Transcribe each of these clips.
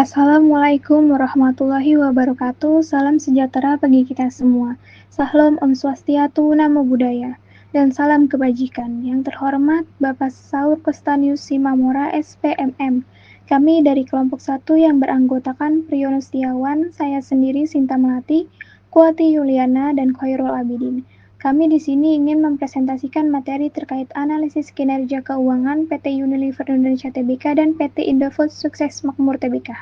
Assalamualaikum warahmatullahi wabarakatuh. Salam sejahtera bagi kita semua. Salam Om Swastiatu, Namo Buddhaya, dan salam kebajikan. Yang terhormat Bapak Saur Kostanius Simamora, SPMM. Kami dari kelompok 1 yang beranggotakan Priyono Setiawan, saya sendiri Sinta Melati, Kuati Yuliana, dan Khairul Abidin. Kami di sini ingin mempresentasikan materi terkait analisis kinerja keuangan PT Unilever Indonesia Tbk dan PT Indofood Sukses Makmur Tbk.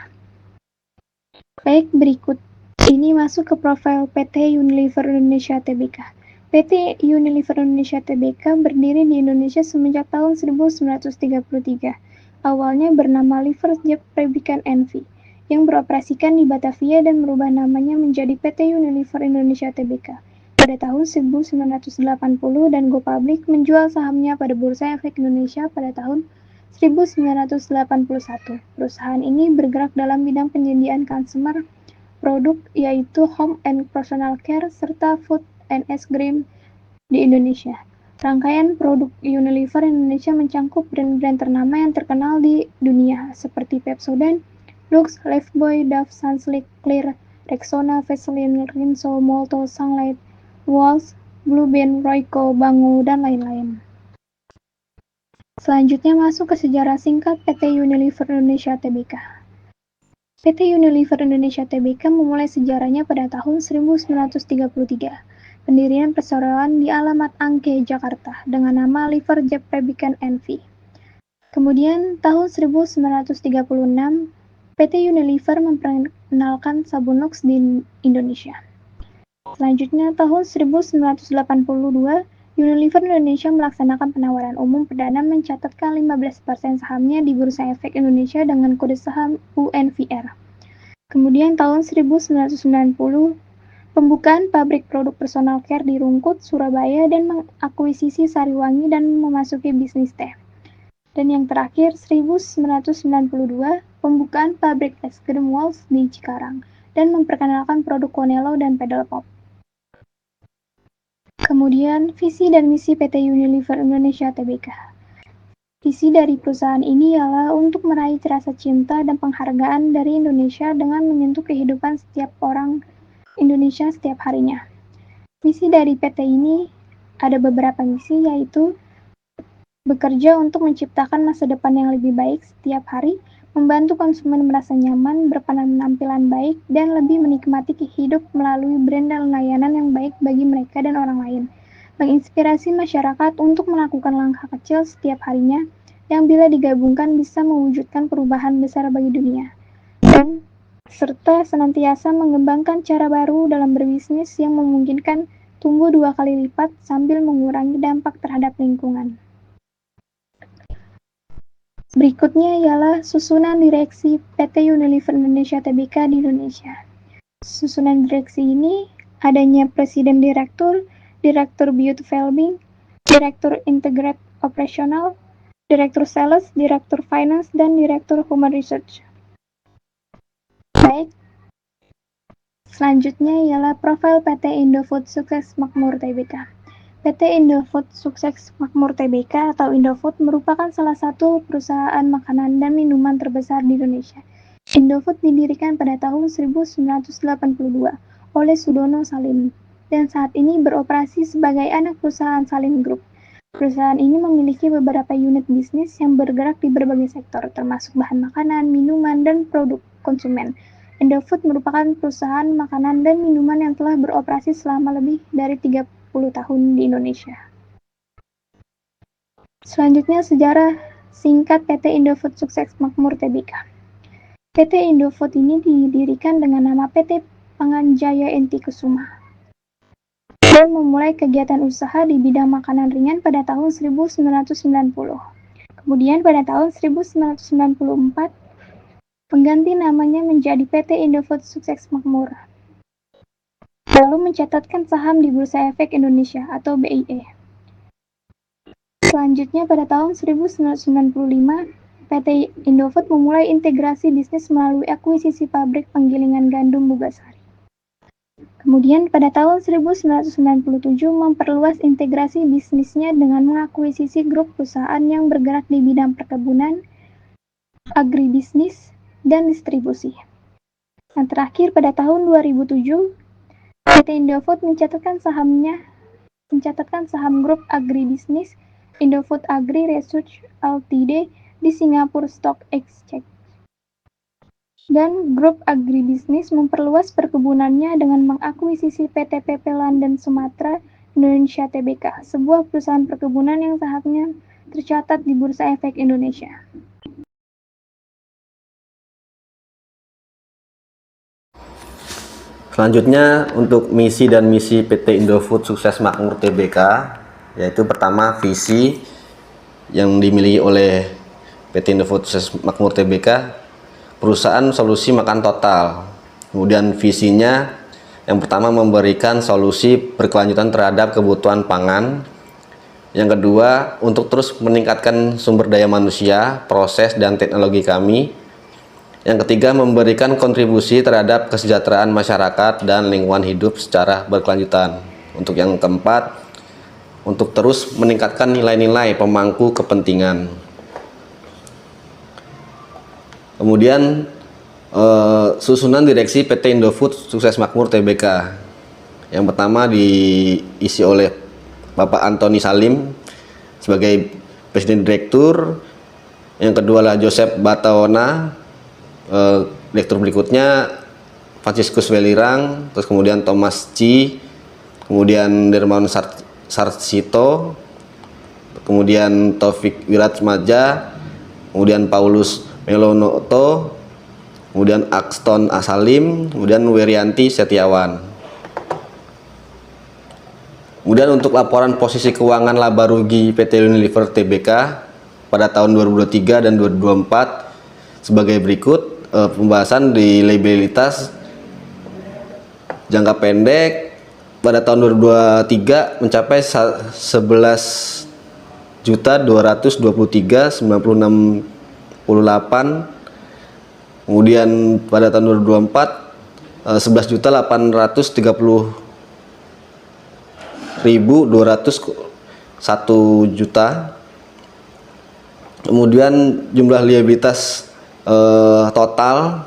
Baik, berikut ini masuk ke profil PT Unilever Indonesia Tbk. PT Unilever Indonesia Tbk berdiri di Indonesia semenjak tahun 1933. Awalnya bernama Liver Jet Fabricant NV, yang beroperasikan di Batavia dan merubah namanya menjadi PT Unilever Indonesia Tbk pada tahun 1980 dan go public menjual sahamnya pada Bursa Efek Indonesia pada tahun 1981. Perusahaan ini bergerak dalam bidang penyediaan consumer produk yaitu home and personal care serta food and ice cream di Indonesia. Rangkaian produk Unilever Indonesia mencangkup brand-brand ternama yang terkenal di dunia seperti Pepsodent, Lux, Lifebuoy, Dove, Sunsilk, Clear, Rexona, Vaseline, Rinso, Molto, Sunlight, Walls, Blue Band, Royco, Bango, dan lain-lain. Selanjutnya masuk ke sejarah singkat PT Unilever Indonesia Tbk. PT Unilever Indonesia Tbk memulai sejarahnya pada tahun 1933. Pendirian perseroan di alamat Angke, Jakarta dengan nama Liver Jet Fabricant NV. Kemudian tahun 1936, PT Unilever memperkenalkan sabun Lux di Indonesia. Selanjutnya, tahun 1982, Unilever Indonesia melaksanakan penawaran umum perdana mencatatkan 15% sahamnya di Bursa Efek Indonesia dengan kode saham UNVR. Kemudian tahun 1990, pembukaan pabrik produk personal care di Rungkut, Surabaya dan mengakuisisi Sariwangi dan memasuki bisnis teh. Dan yang terakhir, 1992, pembukaan pabrik es krim Walls di Cikarang dan memperkenalkan produk Konelo dan Pedal Pop. Kemudian, visi dan misi PT Unilever Indonesia Tbk. Visi dari perusahaan ini ialah untuk meraih rasa cinta dan penghargaan dari Indonesia dengan menyentuh kehidupan setiap orang Indonesia setiap harinya. Misi dari PT ini ada beberapa misi, yaitu bekerja untuk menciptakan masa depan yang lebih baik setiap hari, membantu konsumen merasa nyaman, berpenampilan baik, dan lebih menikmati hidup melalui brand dan layanan yang baik bagi mereka dan orang lain. Menginspirasi masyarakat untuk melakukan langkah kecil setiap harinya, yang bila digabungkan bisa mewujudkan perubahan besar bagi dunia. Dan serta senantiasa mengembangkan cara baru dalam berbisnis yang memungkinkan tumbuh 2 kali lipat sambil mengurangi dampak terhadap lingkungan. Berikutnya ialah susunan direksi PT Unilever Indonesia Tbk di Indonesia. Susunan direksi ini adanya Presiden Direktur, Direktur Beauty Wellbeing, Direktur Integrated Operational, Direktur Sales, Direktur Finance, dan Direktur Human Research. Baik, selanjutnya ialah profil PT Indofood Sukses Makmur Tbk. PT Indofood Sukses Makmur Tbk atau Indofood merupakan salah satu perusahaan makanan dan minuman terbesar di Indonesia. Indofood didirikan pada tahun 1982 oleh Sudono Salim dan saat ini beroperasi sebagai anak perusahaan Salim Group. Perusahaan ini memiliki beberapa unit bisnis yang bergerak di berbagai sektor, termasuk bahan makanan, minuman, dan produk konsumen. Indofood merupakan perusahaan makanan dan minuman yang telah beroperasi selama lebih dari 30 tahun di Indonesia. Selanjutnya, sejarah singkat PT Indofood Sukses Makmur Tbk. PT Indofood ini didirikan dengan nama PT Panganjaya Enti Kusuma dan memulai kegiatan usaha di bidang makanan ringan pada tahun 1990. Kemudian pada tahun 1994, pengganti namanya menjadi PT Indofood Sukses Makmur. Lalu mencatatkan saham di Bursa Efek Indonesia atau BIE. Selanjutnya pada tahun 1995, PT Indofood memulai integrasi bisnis melalui akuisisi pabrik penggilingan gandum Bugasari. Kemudian pada tahun 1997 memperluas integrasi bisnisnya dengan mengakuisisi grup perusahaan yang bergerak di bidang perkebunan, agribisnis, dan distribusi. Yang terakhir, pada tahun 2007, PT Indofood mencatatkan saham grup agribisnis Indofood Agri Research Ltd di Singapore Stock Exchange. Dan grup agribisnis memperluas perkebunannya dengan mengakuisisi PT PP London Sumatera Indonesia Tbk, sebuah perusahaan perkebunan yang sahamnya tercatat di Bursa Efek Indonesia. Selanjutnya untuk misi dan misi PT Indofood Sukses Makmur Tbk, yaitu pertama visi yang dimiliki oleh PT Indofood Sukses Makmur Tbk, perusahaan solusi makan total. Kemudian visinya yang pertama memberikan solusi berkelanjutan terhadap kebutuhan pangan. Yang kedua, untuk terus meningkatkan sumber daya manusia, proses dan teknologi kami. Yang ketiga, memberikan kontribusi terhadap kesejahteraan masyarakat dan lingkungan hidup secara berkelanjutan. Untuk yang keempat, untuk terus meningkatkan nilai-nilai pemangku kepentingan. Kemudian susunan direksi PT Indofood Sukses Makmur Tbk. Yang pertama diisi oleh Bapak Antoni Salim sebagai Presiden Direktur. Yang kedua adalah Joseph Bataona. Direktur berikutnya Franciscus Welirang, terus kemudian Thomas Ci, kemudian Dermawan Sarsito, kemudian Taufik Wiratmaja, kemudian Paulus Melonoto, kemudian Axton Asalim, kemudian Werianti Setiawan. Kemudian untuk laporan posisi keuangan laba rugi PT Unilever Tbk pada tahun 2023 dan 2024 sebagai berikut. Pembahasan di liabilitas jangka pendek pada tahun 2023 mencapai 11.223.968. Kemudian pada tahun 2024 11.830.201 juta. Kemudian jumlah liabilitas total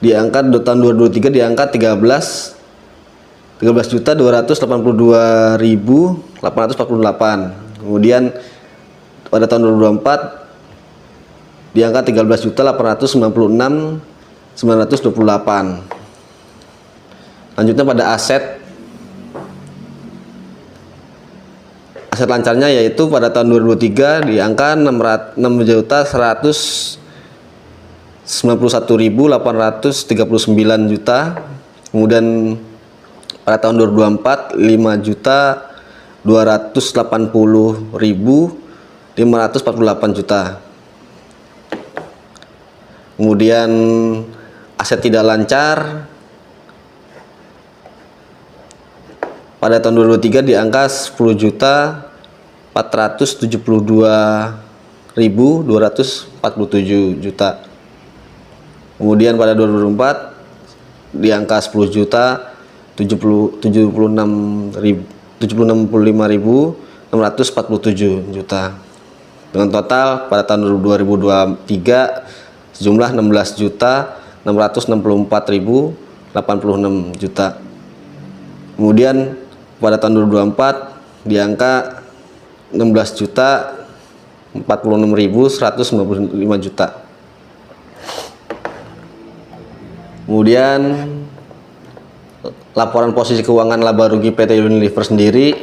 di angka tahun 2023 di angka 13.282.848. Kemudian pada tahun 2024 di angka 13.896.928. Lanjutnya pada aset lancarnya, yaitu pada tahun 2023 di angka 6.191.839 juta. Kemudian pada tahun 2024 5.280.548 juta. Kemudian aset tidak lancar pada tahun 2023 di angka 10.472.247 juta. Kemudian pada 2024 di angka 10.075.647 juta. Dengan total pada tahun 2023 sejumlah 16.664.086 juta. Kemudian pada tahun 2024 di angka 16.046.195 juta. Kemudian laporan posisi keuangan laba rugi PT Unilever sendiri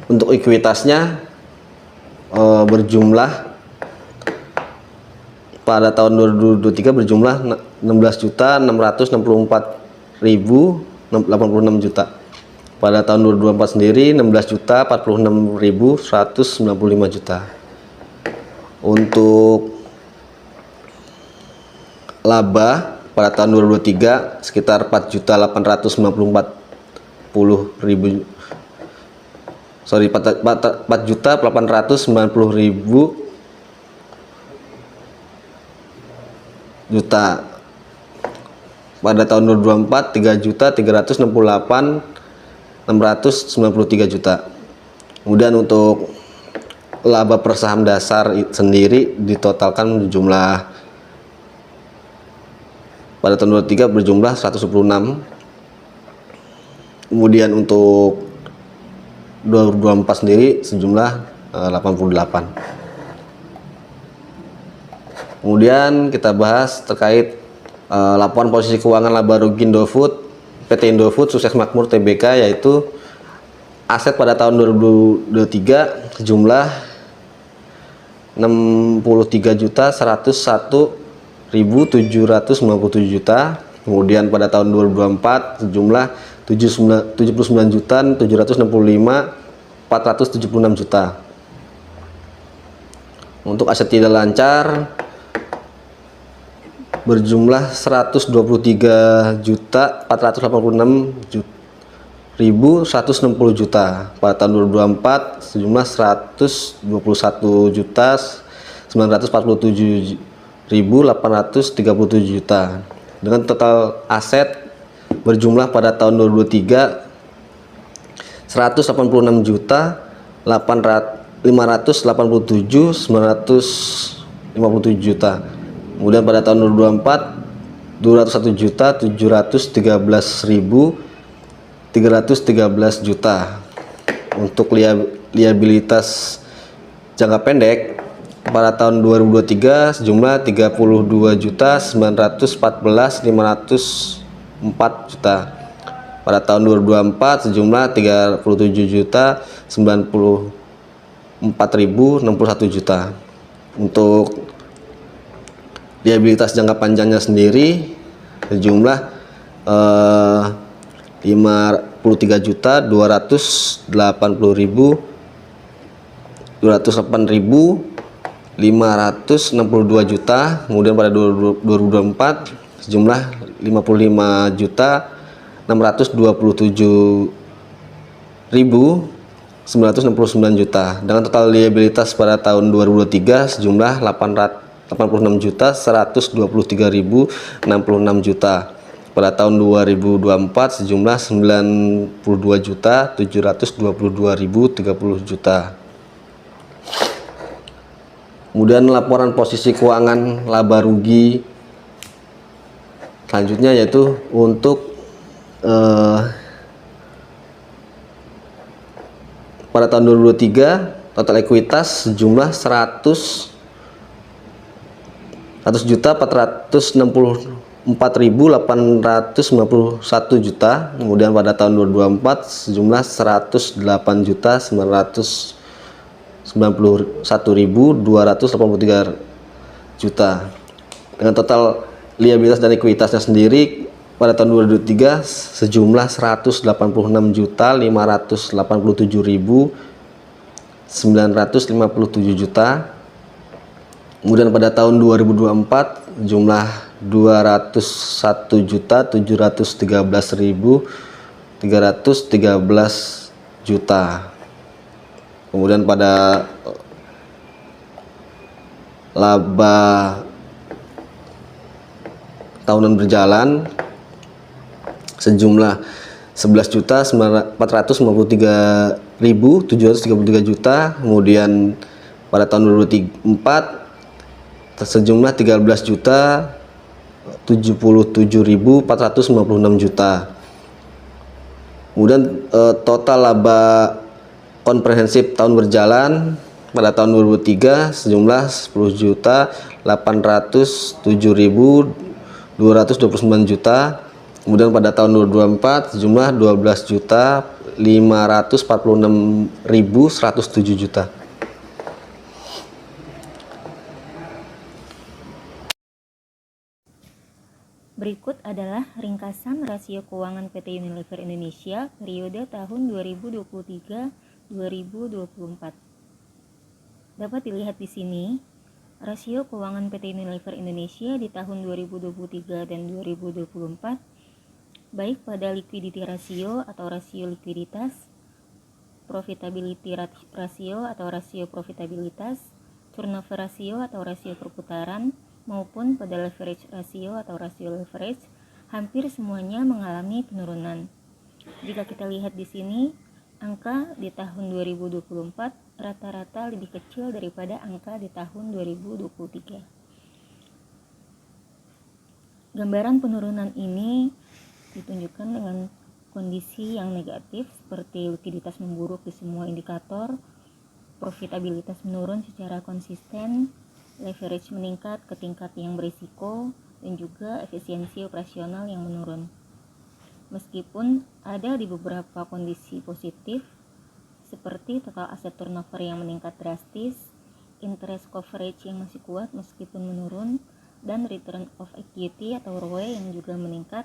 untuk ekuitasnya berjumlah pada tahun 2023 berjumlah 16.664.086 juta. Pada tahun 2024 sendiri 16.046.195 juta. Untuk laba pada tahun 2023 sekitar 4.890.000 juta. Pada tahun 2024 3.368.000 693 juta. Kemudian untuk laba per saham dasar sendiri ditotalkan jumlah pada tahun 2023 berjumlah 126. Kemudian untuk 2024 sendiri sejumlah 88. Kemudian kita bahas terkait laporan posisi keuangan laba rugi Indofood, PT Indofood Sukses Makmur Tbk, yaitu aset pada tahun 2023 sejumlah 63.101.797 juta. Kemudian pada tahun 2024 sejumlah 79.765.476 juta. Untuk aset tidak lancar berjumlah 123.486.160 juta. Pada tahun 2024 sejumlah 121.947.837 juta. Dengan total aset berjumlah pada tahun 2023 180.587.957 juta. Kemudian pada tahun 2024 201.713.313 juta. Untuk liabilitas jangka pendek pada tahun 2023 sejumlah 32.914.504 juta. Pada tahun 2024 sejumlah 37.094.061 juta. Untuk liabilitas jangka panjangnya sendiri sejumlah 53.208.562 juta. Kemudian pada 2024 sejumlah 55.927.969 juta. Dengan total liabilitas pada tahun 2023 sejumlah 86.123.066 juta. Pada tahun 2024 sejumlah 92.722.030 juta. Kemudian laporan posisi keuangan laba rugi selanjutnya yaitu untuk pada tahun 2023 total ekuitas sejumlah 100.464.891 juta. Kemudian pada tahun 2024 sejumlah 108.991.283 juta. Dengan total liabilitas dan ekuitasnya sendiri pada tahun 2023 sejumlah 186.087.957 juta. Kemudian pada tahun 2024 jumlah 201.713.313 juta. Kemudian pada laba tahunan berjalan sejumlah 11.453.733 juta. Kemudian pada tahun 2024 sejumlah 13.077.496 juta. Kemudian total laba komprehensif tahun berjalan pada tahun 2023 sejumlah 10.807.229 juta. Kemudian pada tahun 2024 sejumlah 12.546.107 juta. Berikut adalah ringkasan rasio keuangan PT Unilever Indonesia periode tahun 2023-2024. Dapat dilihat di sini, rasio keuangan PT Unilever Indonesia di tahun 2023 dan 2024, baik pada liquidity ratio atau rasio likuiditas, profitability ratio atau rasio profitabilitas, turnover ratio atau rasio perputaran, maupun pada leverage ratio atau rasio leverage, hampir semuanya mengalami penurunan. Jika kita lihat di sini, angka di tahun 2024 rata-rata lebih kecil daripada angka di tahun 2023. Gambaran penurunan ini ditunjukkan dengan kondisi yang negatif seperti likuiditas memburuk di semua indikator, profitabilitas menurun secara konsisten, leverage meningkat ke tingkat yang berisiko, dan juga efisiensi operasional yang menurun. Meskipun ada di beberapa kondisi positif, seperti total asset turnover yang meningkat drastis, interest coverage yang masih kuat meskipun menurun, dan return of equity atau ROE yang juga meningkat,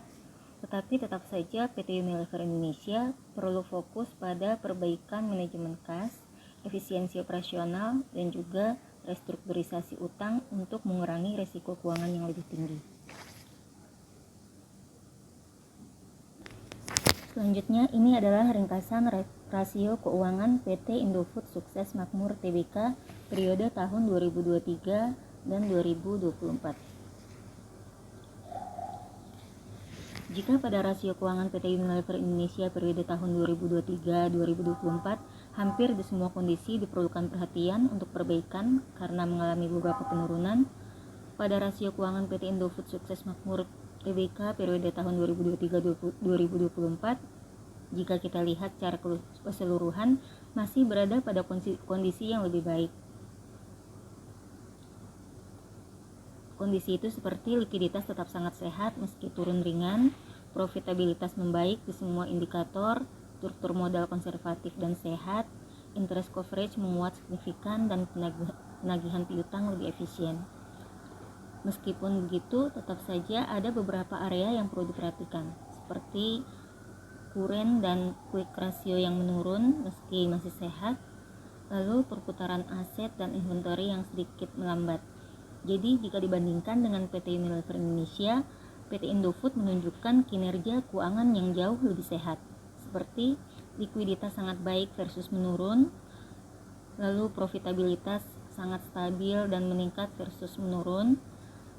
tetapi tetap saja PT Unilever Indonesia perlu fokus pada perbaikan manajemen kas, efisiensi operasional, dan juga restrukturisasi utang untuk mengurangi risiko keuangan yang lebih tinggi. Selanjutnya, ini adalah ringkasan rasio keuangan PT Indofood Sukses Makmur Tbk periode tahun 2023 dan 2024. Jika pada rasio keuangan PT Unilever Indonesia periode tahun 2023-2024, hampir di semua kondisi diperlukan perhatian untuk perbaikan karena mengalami beberapa penurunan, pada rasio keuangan PT Indofood Sukses Makmur Tbk periode tahun 2023-2024, jika kita lihat secara keseluruhan masih berada pada kondisi yang lebih baik. Kondisi itu seperti likuiditas tetap sangat sehat meski turun ringan, profitabilitas membaik di semua indikator, struktur modal konservatif dan sehat, interest coverage menguat signifikan, dan penagihan piutang lebih efisien. Meskipun begitu, tetap saja ada beberapa area yang perlu diperhatikan, seperti current dan quick ratio yang menurun meski masih sehat, lalu perputaran aset dan inventory yang sedikit melambat. Jadi, jika dibandingkan dengan PT Unilever Indonesia, PT Indofood menunjukkan kinerja keuangan yang jauh lebih sehat, seperti likuiditas sangat baik versus menurun, lalu profitabilitas sangat stabil dan meningkat versus menurun,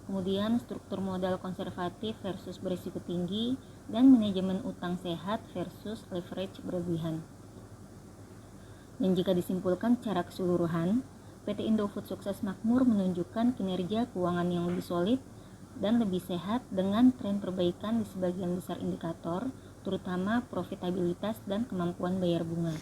kemudian struktur modal konservatif versus berisiko tinggi, dan manajemen utang sehat versus leverage berlebihan. Dan jika disimpulkan secara keseluruhan, PT Indofood Sukses Makmur menunjukkan kinerja keuangan yang lebih solid dan lebih sehat dengan tren perbaikan di sebagian besar indikator, terutama profitabilitas dan kemampuan bayar bunga.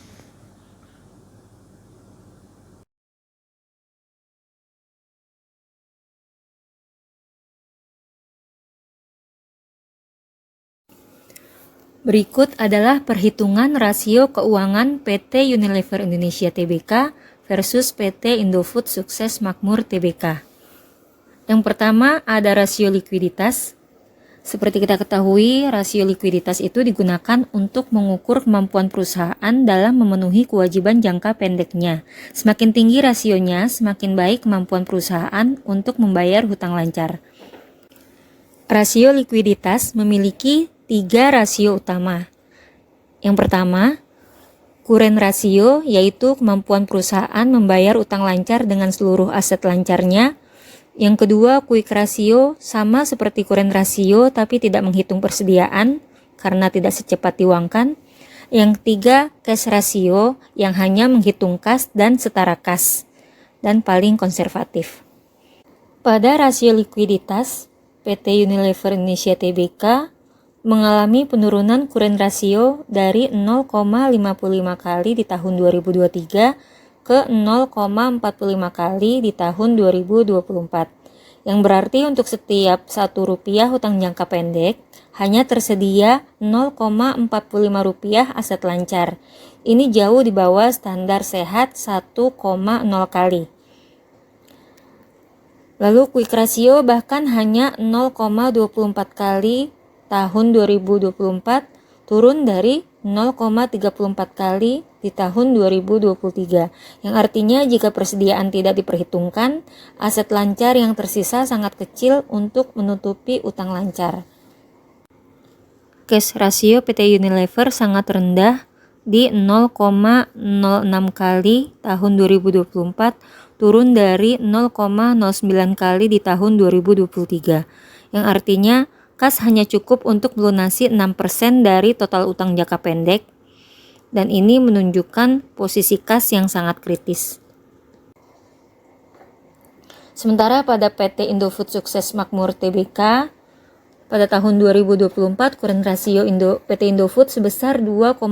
Berikut adalah perhitungan rasio keuangan PT Unilever Indonesia Tbk versus PT Indofood Sukses Makmur Tbk. Yang pertama ada rasio likuiditas. Seperti kita ketahui, rasio likuiditas itu digunakan untuk mengukur kemampuan perusahaan dalam memenuhi kewajiban jangka pendeknya. Semakin tinggi rasionya, semakin baik kemampuan perusahaan untuk membayar hutang lancar. Rasio likuiditas memiliki 3 rasio utama. Yang pertama, current ratio, yaitu kemampuan perusahaan membayar utang lancar dengan seluruh aset lancarnya. Yang kedua, quick ratio, sama seperti current ratio tapi tidak menghitung persediaan karena tidak secepat diuangkan. Yang ketiga, cash ratio, yang hanya menghitung kas dan setara kas, dan paling konservatif. Pada rasio likuiditas, PT Unilever Indonesia Tbk mengalami penurunan current ratio dari 0,55 kali di tahun 2023 ke 0,45 kali di tahun 2024. Yang berarti untuk setiap Rp1 hutang jangka pendek hanya tersedia Rp0,45 aset lancar. Ini jauh di bawah standar sehat 1,0 kali. Lalu quick ratio bahkan hanya 0,24 kali tahun 2024, turun dari 0,34 kali di tahun 2023, yang artinya jika persediaan tidak diperhitungkan, aset lancar yang tersisa sangat kecil untuk menutupi utang lancar. Cash ratio PT Unilever sangat rendah di 0,06 kali tahun 2024, turun dari 0,09 kali di tahun 2023, yang artinya kas hanya cukup untuk melunasi 6% dari total utang jangka pendek, dan ini menunjukkan posisi kas yang sangat kritis. Sementara pada PT Indofood Sukses Makmur Tbk, pada tahun 2024, current rasio PT Indofood sebesar 2,15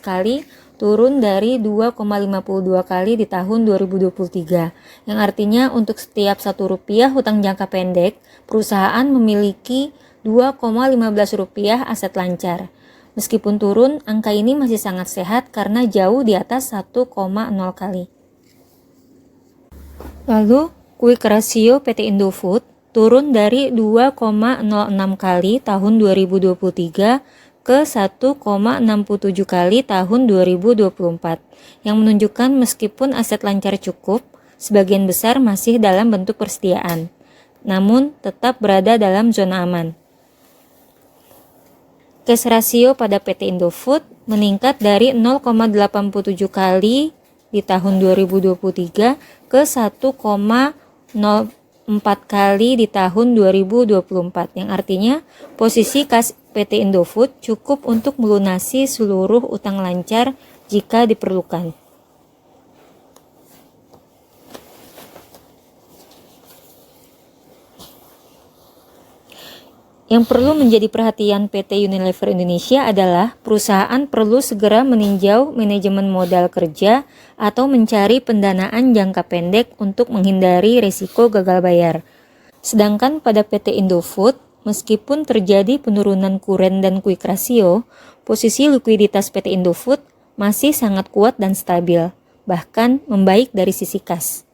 kali, turun dari 2,52 kali di tahun 2023, yang artinya untuk setiap Rp1 hutang jangka pendek, perusahaan memiliki Rp2,15 aset lancar. Meskipun turun, angka ini masih sangat sehat karena jauh di atas 1,0 kali. Lalu, quick rasio PT Indofood turun dari 2,06 kali tahun 2023 ke 1,67 kali tahun 2024, yang menunjukkan meskipun aset lancar cukup, sebagian besar masih dalam bentuk persediaan, namun tetap berada dalam zona aman. Cash rasio pada PT Indofood meningkat dari 0,87 kali di tahun 2023 ke 1,04 kali di tahun 2024, yang artinya posisi kas PT Indofood cukup untuk melunasi seluruh utang lancar jika diperlukan. Yang perlu menjadi perhatian PT Unilever Indonesia adalah perusahaan perlu segera meninjau manajemen modal kerja atau mencari pendanaan jangka pendek untuk menghindari risiko gagal bayar. Sedangkan pada PT Indofood, meskipun terjadi penurunan kuren dan quick rasio, posisi likuiditas PT Indofood masih sangat kuat dan stabil, bahkan membaik dari sisi kas.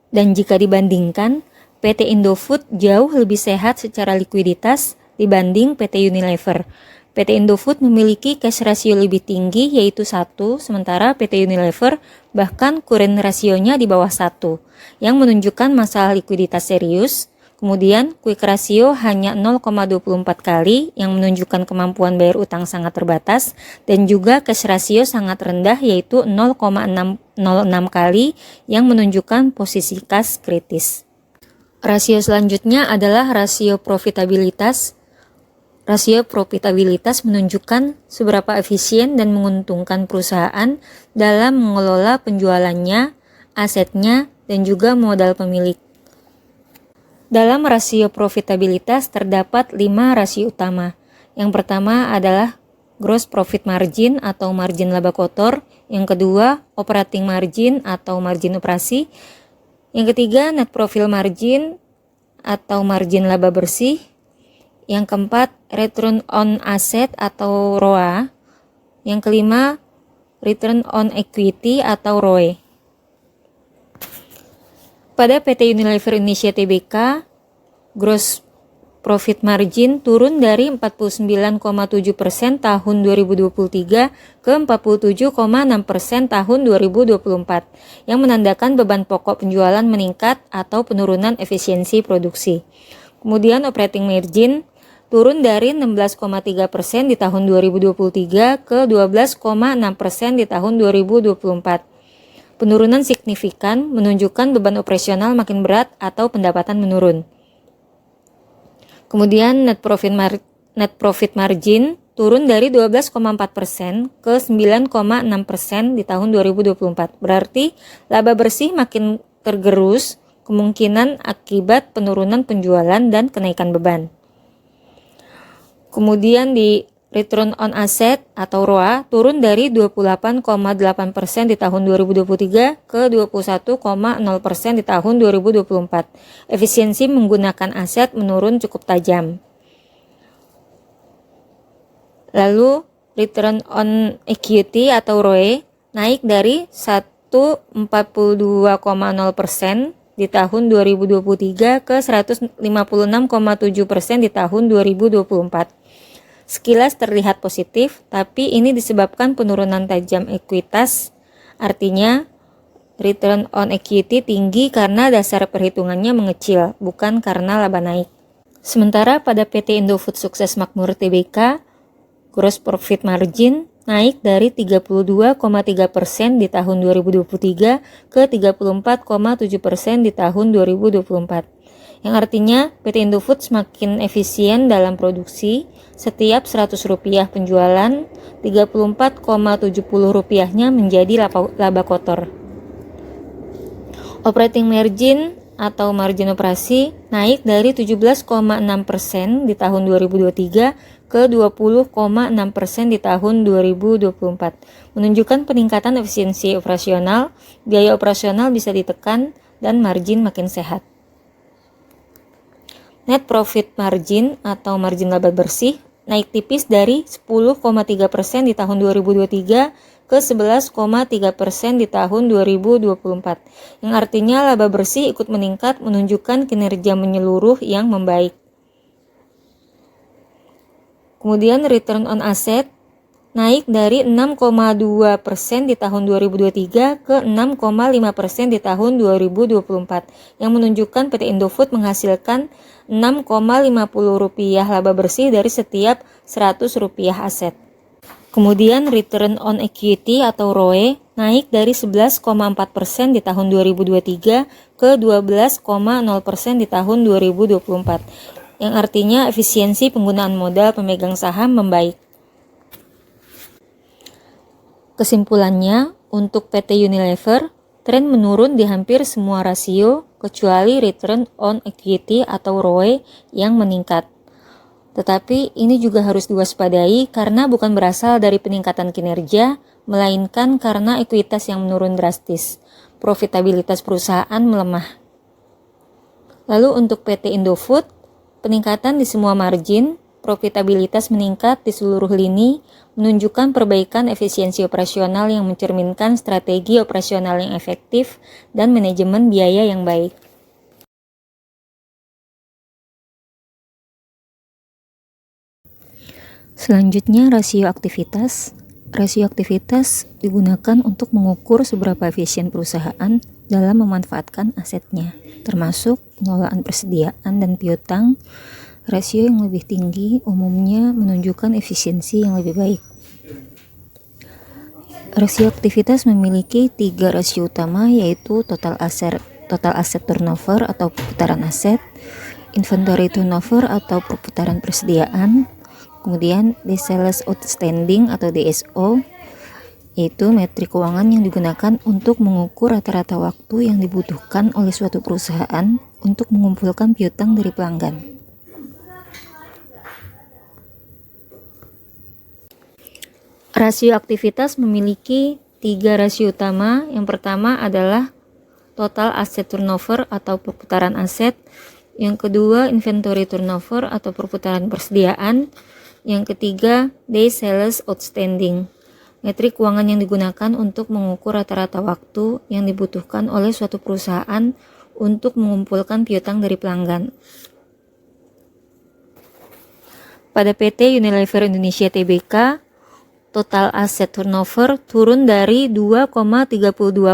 Dan jika dibandingkan, PT Indofood jauh lebih sehat secara likuiditas dibanding PT Unilever. PT Indofood memiliki cash ratio lebih tinggi yaitu 1, sementara PT Unilever bahkan current rasionya di bawah 1, yang menunjukkan masalah likuiditas serius. Kemudian quick ratio hanya 0,24 kali yang menunjukkan kemampuan bayar utang sangat terbatas, dan juga cash ratio sangat rendah yaitu 0,606 kali yang menunjukkan posisi kas kritis. Rasio selanjutnya adalah rasio profitabilitas. Rasio profitabilitas menunjukkan seberapa efisien dan menguntungkan perusahaan dalam mengelola penjualannya, asetnya, dan juga modal pemilik. Dalam rasio profitabilitas terdapat 5 rasio utama. Yang pertama adalah gross profit margin atau margin laba kotor. Yang kedua, operating margin atau margin operasi. Yang ketiga, net profit margin atau margin laba bersih. Yang keempat, return on asset atau ROA. Yang kelima, return on equity atau ROE. Pada PT Unilever Indonesia Tbk, gross profit margin turun dari 49,7% tahun 2023 ke 47,6% tahun 2024, yang menandakan beban pokok penjualan meningkat atau penurunan efisiensi produksi. Kemudian operating margin turun dari 16,3% di tahun 2023 ke 12,6% di tahun 2024. Penurunan signifikan menunjukkan beban operasional makin berat atau pendapatan menurun. Kemudian net profit margin turun dari 12,4% ke 9,6% di tahun 2024. Berarti laba bersih makin tergerus, kemungkinan akibat penurunan penjualan dan kenaikan beban. Kemudian di return on asset atau ROA turun dari 28,8% di tahun 2023 ke 21,0% di tahun 2024. Efisiensi menggunakan aset menurun cukup tajam. Lalu return on equity atau ROE naik dari 142,0% di tahun 2023 ke 156,7% di tahun 2024. Sekilas terlihat positif, tapi ini disebabkan penurunan tajam ekuitas, artinya return on equity tinggi karena dasar perhitungannya mengecil, bukan karena laba naik. Sementara pada PT Indofood Sukses Makmur Tbk, gross profit margin naik dari 32,3% di tahun 2023 ke 34,7% di tahun 2024. yang artinya PT Indofood semakin efisien dalam produksi. Setiap Rp100 penjualan, Rp34,70-nya menjadi laba kotor. Operating margin atau margin operasi naik dari 17,6% di tahun 2023 ke 20,6% di tahun 2024, menunjukkan peningkatan efisiensi operasional, biaya operasional bisa ditekan, dan margin makin sehat. Net profit margin atau margin laba bersih naik tipis dari 10,3% di tahun 2023 ke 11,3% di tahun 2024, yang artinya laba bersih ikut meningkat, menunjukkan kinerja menyeluruh yang membaik. Kemudian return on asset naik dari 6,2% di tahun 2023 ke 6,5% di tahun 2024, yang menunjukkan PT Indofood menghasilkan Rp6,50 laba bersih dari setiap Rp100 aset. Kemudian return on equity atau ROE naik dari 11,4% di tahun 2023 ke 12,0% di tahun 2024, yang artinya efisiensi penggunaan modal pemegang saham membaik. Kesimpulannya, untuk PT Unilever, tren menurun di hampir semua rasio kecuali return on equity atau ROE yang meningkat. Tetapi ini juga harus diwaspadai karena bukan berasal dari peningkatan kinerja, melainkan karena ekuitas yang menurun drastis. Profitabilitas perusahaan melemah. Lalu untuk PT Indofood, peningkatan di semua margin, profitabilitas meningkat di seluruh lini, menunjukkan perbaikan efisiensi operasional yang mencerminkan strategi operasional yang efektif dan manajemen biaya yang baik. Selanjutnya, rasio aktivitas. Rasio aktivitas digunakan untuk mengukur seberapa efisien perusahaan dalam memanfaatkan asetnya, termasuk pengelolaan persediaan dan piutang. Rasio yang lebih tinggi umumnya menunjukkan efisiensi yang lebih baik. Rasio aktivitas memiliki 3 rasio utama, yaitu total asset turnover atau perputaran aset, inventory turnover atau perputaran persediaan, kemudian days sales outstanding atau DSO, yaitu metrik keuangan yang digunakan untuk mengukur rata-rata waktu yang dibutuhkan oleh suatu perusahaan untuk mengumpulkan piutang dari pelanggan. Rasio aktivitas memiliki 3 rasio utama. Yang pertama adalah total asset turnover atau perputaran aset. Yang kedua, inventory turnover atau perputaran persediaan. Yang ketiga, days sales outstanding. Metrik keuangan yang digunakan untuk mengukur rata-rata waktu yang dibutuhkan oleh suatu perusahaan untuk mengumpulkan piutang dari pelanggan. Pada PT Unilever Indonesia Tbk, total asset turnover turun dari 2,32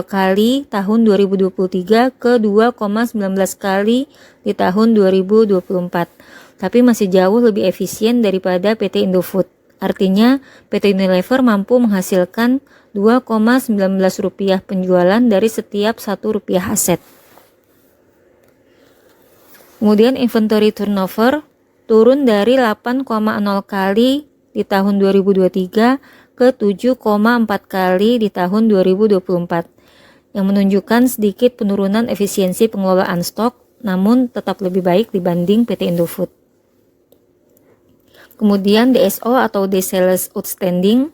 kali tahun 2023 ke 2,19 kali di tahun 2024. Tapi masih jauh lebih efisien daripada PT Indofood. Artinya, PT Unilever mampu menghasilkan Rp2,19 penjualan dari setiap Rp1 aset. Kemudian inventory turnover turun dari 8,0 kali di tahun 2023 ke 7,4 kali di tahun 2024, yang menunjukkan sedikit penurunan efisiensi pengelolaan stok, namun tetap lebih baik dibanding PT Indofood. Kemudian DSO atau Days Sales Outstanding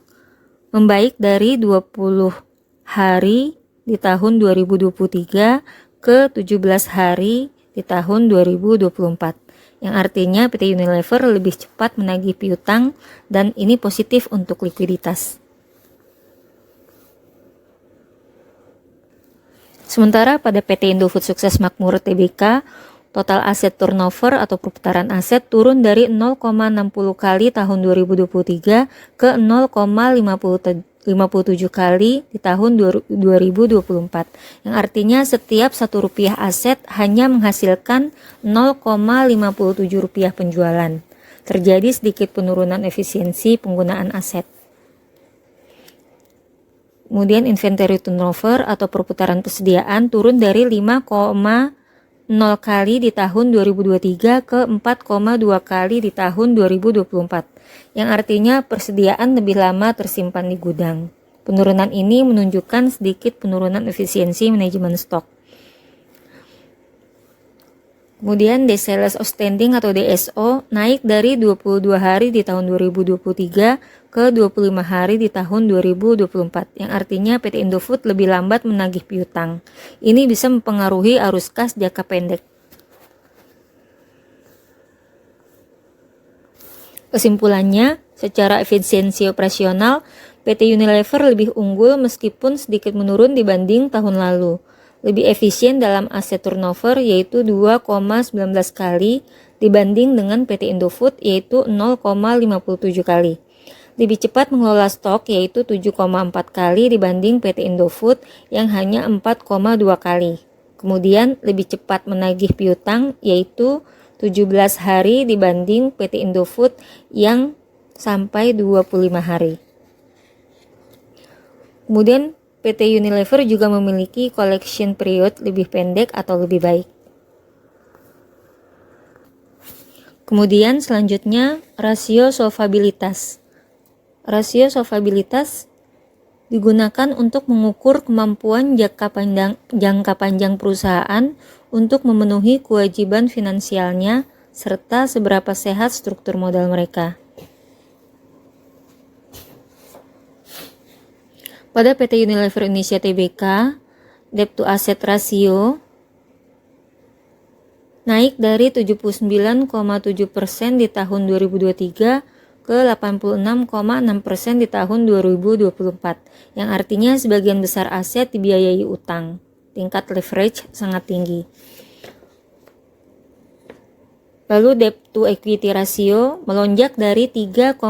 membaik dari 20 hari di tahun 2023 ke 17 hari di tahun 2024. Yang artinya PT Unilever lebih cepat menagih piutang dan ini positif untuk likuiditas. Sementara pada PT Indofood Sukses Makmur Tbk, total aset turnover atau perputaran aset turun dari 0,60 kali tahun 2023 ke 0,57 kali di tahun 2024, yang artinya setiap Rp1 aset hanya menghasilkan Rp0,57 penjualan. Terjadi sedikit penurunan efisiensi penggunaan aset. Kemudian inventory turnover atau perputaran persediaan turun dari 5,06 0 kali di tahun 2023 ke 4,2 kali di tahun 2024, yang artinya persediaan lebih lama tersimpan di gudang. Penurunan ini menunjukkan sedikit penurunan efisiensi manajemen stok. Kemudian Days Sales Outstanding atau DSO naik dari 22 hari di tahun 2023 ke 25 hari di tahun 2024, yang artinya PT Indofood lebih lambat menagih piutang. Ini bisa mempengaruhi arus kas jangka pendek. Kesimpulannya, secara efisiensi operasional, PT Unilever lebih unggul meskipun sedikit menurun dibanding tahun lalu. Lebih efisien dalam aset turnover yaitu 2,19 kali dibanding dengan PT Indofood yaitu 0,57 kali. Lebih cepat mengelola stok yaitu 7,4 kali dibanding PT Indofood yang hanya 4,2 kali. Kemudian lebih cepat menagih piutang yaitu 17 hari dibanding PT Indofood yang sampai 25 hari. Kemudian PT Unilever juga memiliki collection period lebih pendek atau lebih baik. Kemudian selanjutnya rasio solvabilitas. Rasio solvabilitas digunakan untuk mengukur kemampuan jangka panjang perusahaan untuk memenuhi kewajiban finansialnya serta seberapa sehat struktur modal mereka. Pada PT Unilever Indonesia Tbk, debt to asset ratio naik dari 79,7% di tahun 2023 ke 86,6% di tahun 2024, yang artinya sebagian besar aset dibiayai utang. Tingkat leverage sangat tinggi. Lalu debt to equity ratio melonjak dari 3,93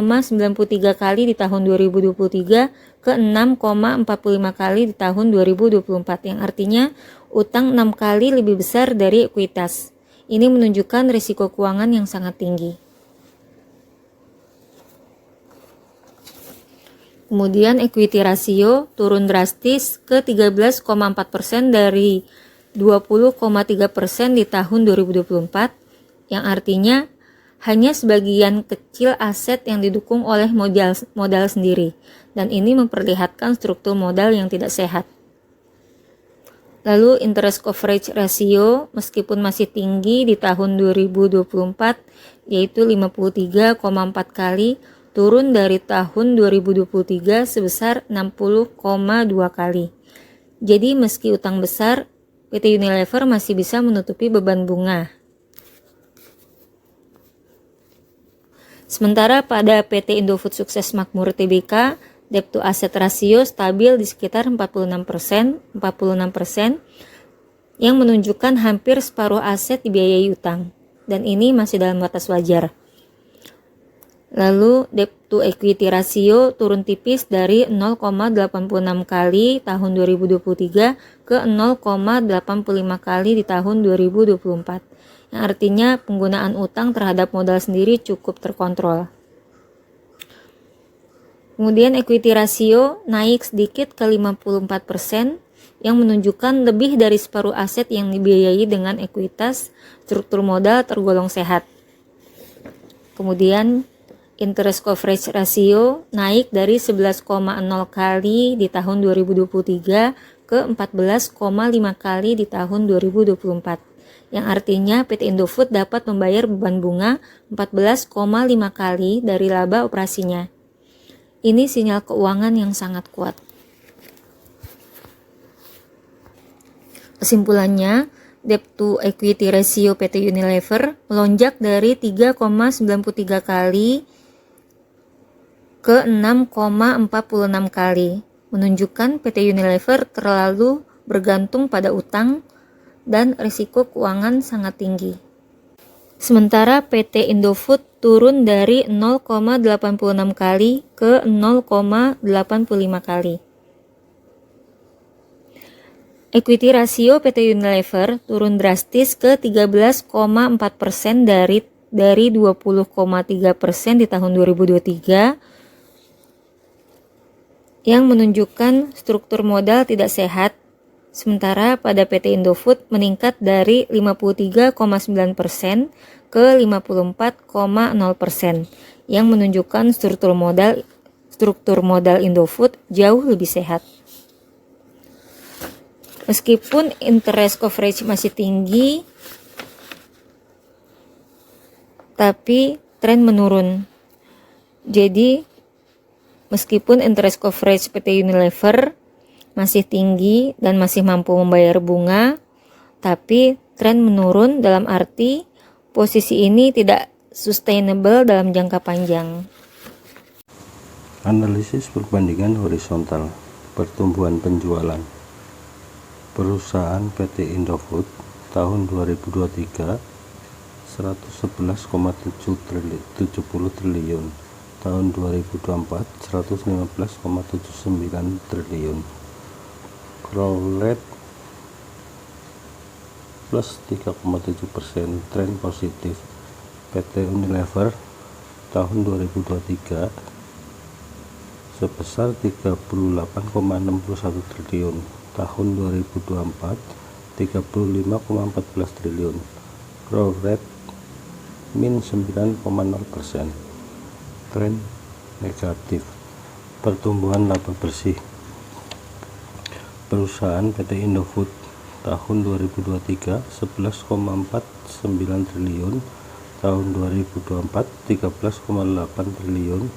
kali di tahun 2023 ke 6,45 kali di tahun 2024, yang artinya utang 6 kali lebih besar dari ekuitas. Ini menunjukkan risiko keuangan yang sangat tinggi. Kemudian equity ratio turun drastis ke 13,4% dari 20,3% di tahun 2024, yang artinya hanya sebagian kecil aset yang didukung oleh modal sendiri, dan ini memperlihatkan struktur modal yang tidak sehat. Lalu interest coverage ratio meskipun masih tinggi di tahun 2024 yaitu 53,4 kali, turun dari tahun 2023 sebesar 60,2 kali. Jadi meski utang besar, PT Unilever masih bisa menutupi beban bunga. Sementara pada PT Indofood Sukses Makmur Tbk, debt to asset ratio stabil di sekitar 46%, yang menunjukkan hampir separuh aset dibiayai utang, dan ini masih dalam batas wajar. Lalu debt to equity ratio turun tipis dari 0,86 kali tahun 2023 ke 0,85 kali di tahun 2024. Yang artinya penggunaan utang terhadap modal sendiri cukup terkontrol. Kemudian equity ratio naik sedikit ke 54%, yang menunjukkan lebih dari separuh aset yang dibiayai dengan ekuitas, struktur modal tergolong sehat. Kemudian interest coverage ratio naik dari 11,0 kali di tahun 2023 ke 14,5 kali di tahun 2024. Yang artinya PT Indofood dapat membayar beban bunga 14,5 kali dari laba operasinya. Ini sinyal keuangan yang sangat kuat. Kesimpulannya, debt to equity ratio PT Unilever melonjak dari 3,93 kali ke 6,46 kali, menunjukkan PT Unilever terlalu bergantung pada utang dan risiko keuangan sangat tinggi. Sementara PT Indofood turun dari 0,86 kali ke 0,85 kali. Equity ratio PT Unilever turun drastis ke 13,4% dari 20,3% di tahun 2023, yang menunjukkan struktur modal tidak sehat Sementara pada PT Indofood meningkat dari 53,9% ke 54,0%, yang menunjukkan struktur modal Indofood jauh lebih sehat. Meskipun interest coverage masih tinggi, tapi tren menurun. Jadi, meskipun interest coverage PT Unilever masih tinggi dan masih mampu membayar bunga, tapi tren menurun dalam arti posisi ini tidak sustainable dalam jangka panjang. Analisis perbandingan horizontal pertumbuhan penjualan perusahaan PT Indofood tahun 2023 111,70 triliun, tahun 2024 115,79 triliun. Growth rate plus 3,7%, tren positif. PT Unilever tahun 2023 sebesar 38,61 triliun, tahun 2024 35,14 triliun. Growth rate min 9,0%, tren negatif. Pertumbuhan laba bersih perusahaan PT Indofood tahun 2023 11,49 triliun, tahun 2024 13,8 triliun.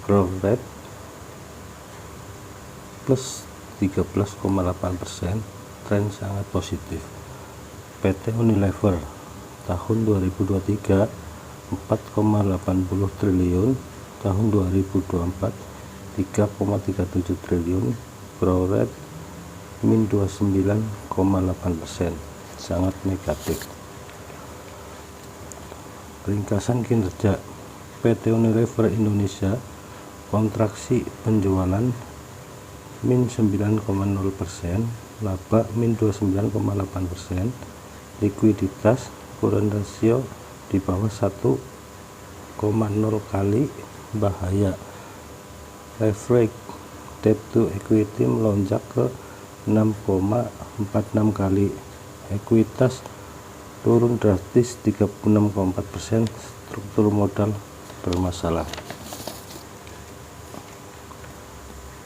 Growth rate plus 13,8%, tren sangat positif. PT Unilever tahun 2023 4,80 triliun, tahun 2024 3,37 triliun. Growth rate min 29,8%, sangat negatif. Ringkasan kinerja PT Unilever Indonesia, kontraksi penjualan min 9,0%, laba min 29,8%, likuiditas current ratio di bawah 1,0 kali, bahaya. Leverage debt to equity melonjak ke 6,46 kali, ekuitas turun drastis 36,4%, struktur modal bermasalah.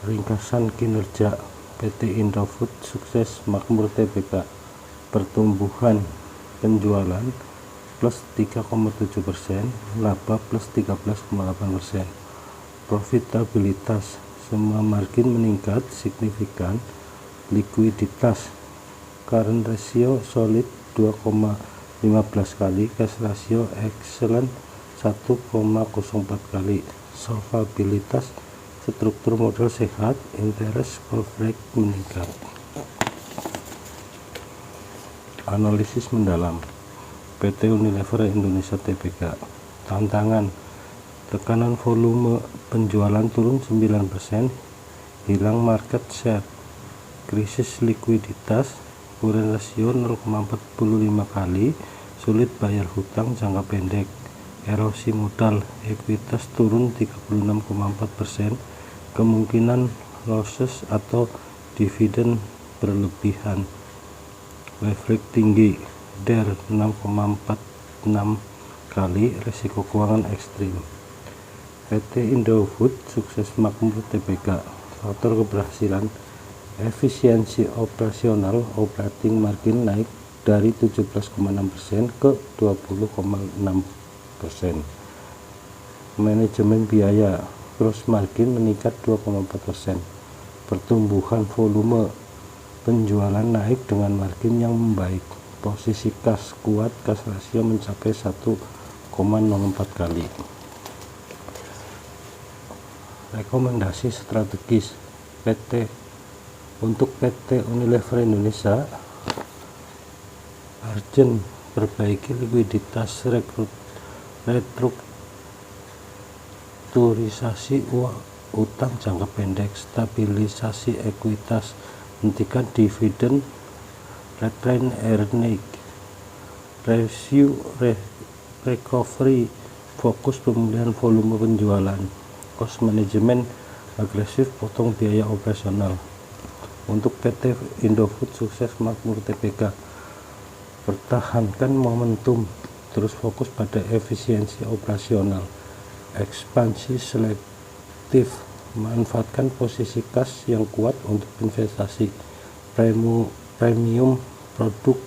Ringkasan kinerja PT Indofood Sukses Makmur Tbk, pertumbuhan penjualan plus 3,7%, laba plus 13,8%, profitabilitas semua margin meningkat signifikan, likuiditas current ratio solid 2,15 kali, cash ratio excellent 1,04 kali, solvabilitas struktur modal sehat, interest coverage meningkat. Analisis mendalam PT Unilever Indonesia Tbk, tantangan tekanan volume penjualan turun 9%, hilang market share, krisis likuiditas, current ratio 0,45 kali, sulit bayar hutang jangka pendek, erosi modal, ekuitas turun 36,4%, kemungkinan losses atau dividen berlebihan, leverage tinggi, DER 6,46 kali, risiko keuangan ekstrim. PT Indofood Sukses Makmur Tbk, faktor keberhasilan efisiensi operasional, operating margin naik dari 17,6% ke 20,6%. Manajemen biaya, gross margin meningkat 2,4%. Pertumbuhan volume penjualan naik dengan margin yang membaik. Posisi kas kuat, cash ratio mencapai 1,04 kali. Rekomendasi strategis untuk PT Unilever Indonesia, urgent perbaiki likuiditas, restrukturisasi utang jangka pendek, stabilisasi ekuitas, hentikan dividen, retain earning, review recovery, fokus pemulihan volume penjualan, cost management agresif, potong biaya operasional. Untuk PT Indofood Sukses Makmur Tbk, pertahankan momentum, terus fokus pada efisiensi operasional, ekspansi selektif, manfaatkan posisi kas yang kuat untuk investasi, premium produk,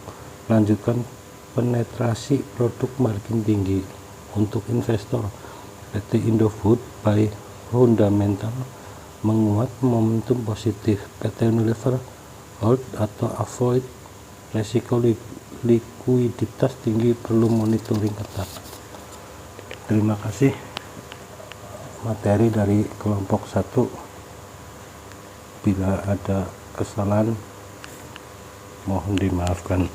lanjutkan penetrasi produk margin tinggi. Untuk investor, PT Indofood by fundamental menguat momentum positif. PT Unilever hold atau avoid resiko likuiditas tinggi, perlu monitoring ketat. Terima kasih. Materi dari kelompok 1. Bila ada kesalahan mohon dimaafkan.